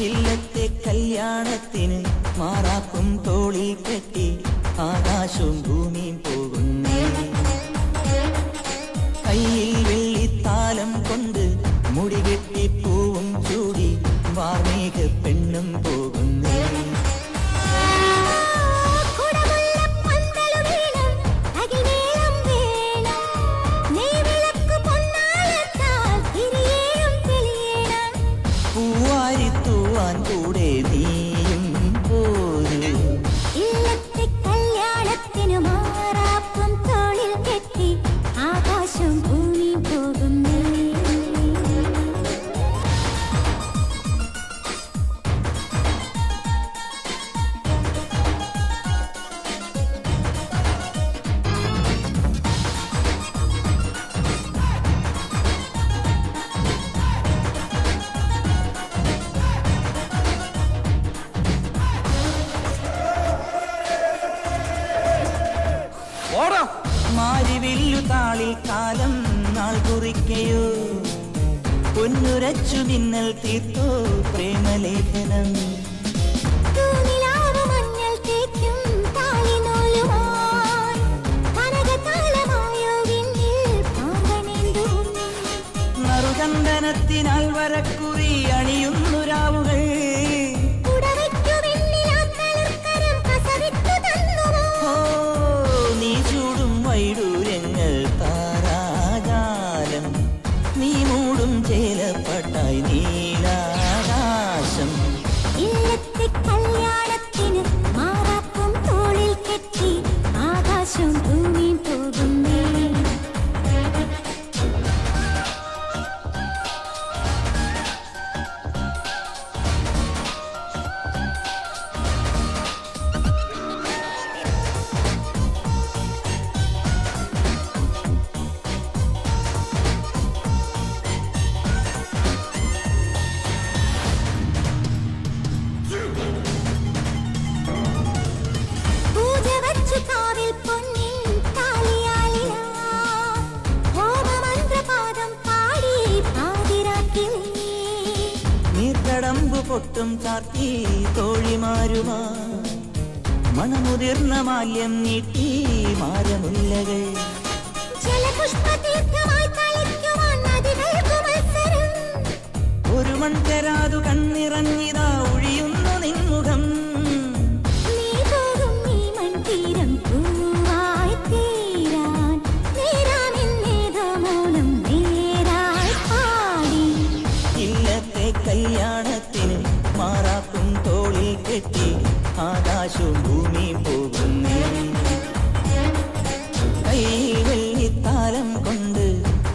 ഇല്ലത്തെ കല്യാണത്തിന് മാറാപ്പും തോളിൽ കെട്ടി ആകാശവും ഭൂമിയും പോകുന്നേ. കയ്യിൽ വെള്ളിത്താലം കൊണ്ട് മുടികെട്ടി പൂവും ചൂടി വാർമേഘ പെണ്ണും പോകുന്നേ. പൂവാരിത്തൂവാൻ കൂടെ നീയും പോരും. ഇല്ലത്തെ കല്യാണത്തിനു മാറാപ്പും തോളിൽ കെട്ടി ആകാശം ഭൂമി പോകുന്നേ. മാരിവില്ലു താളിൽ കാലം നാൾ കുറിക്കയോ പൊന്നുരച്ചു മിന്നൽ തീർത്തോ പ്രേമലേഖനം. നറുചന്ദനത്തിനാൽ വരക്കുറി അണിയുന്നു രാവുകൾ. വൈഡൂര്യങ്ങൾ താരാജാലം നീ മൂടും ചേലപ്പട്ടായി നീലാകാശം. ഇല്ലത്തെ കല്യാണത്തിന് മാറാപ്പും തോളിൽ കെട്ടി ആകാശം ഭൂമി പോകുന്നേ. നീർക്കടമ്പു പൊട്ടും ചാർത്തി തോഴിമാരുമാ മണമുതിർന്ന മാല്യം നീട്ടി മാരമുല്ലകൾ. ഒരു മൺതരാതു കണ്ണിറങ്ങിതാ ഒഴിയുന്നു നിൻമുഖം. ഇല്ലത്തെ കല്യാണത്തിന് മാറാപ്പും തോളിൽ കെട്ടി ആകാശവും ഭൂമിയും പോകുന്നേ. കയ്യിൽ വെള്ളിത്താലം കൊണ്ട്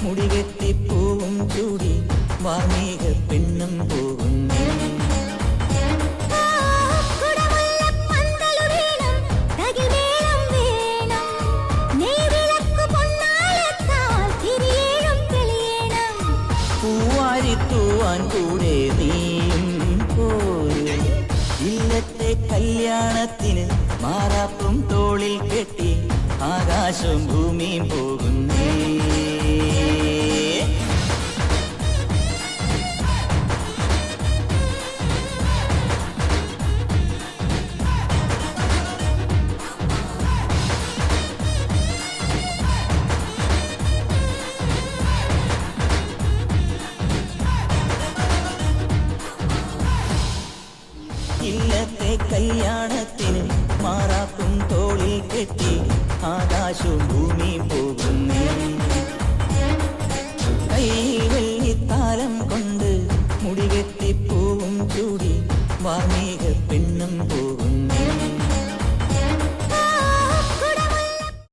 മുടികെട്ടി പൂവും ചൂടി വാർമേഘ പെണ്ണും പോകുന്നേ. പൂവാരിത്തൂവാൻ കൂടെ നീയും പോരും. ഇല്ലത്തെ കല്യാണത്തിന് മാറാപ്പും തോളിൽ കെട്ടി ആകാശവും ഭൂമിയും പോകുന്നേ. ഇല്ലത്തെ കല്യാണത്തിന് മാറാപ്പും തോളിൽ കെട്ടി ആകാശവും ഭൂമിയും പോകും.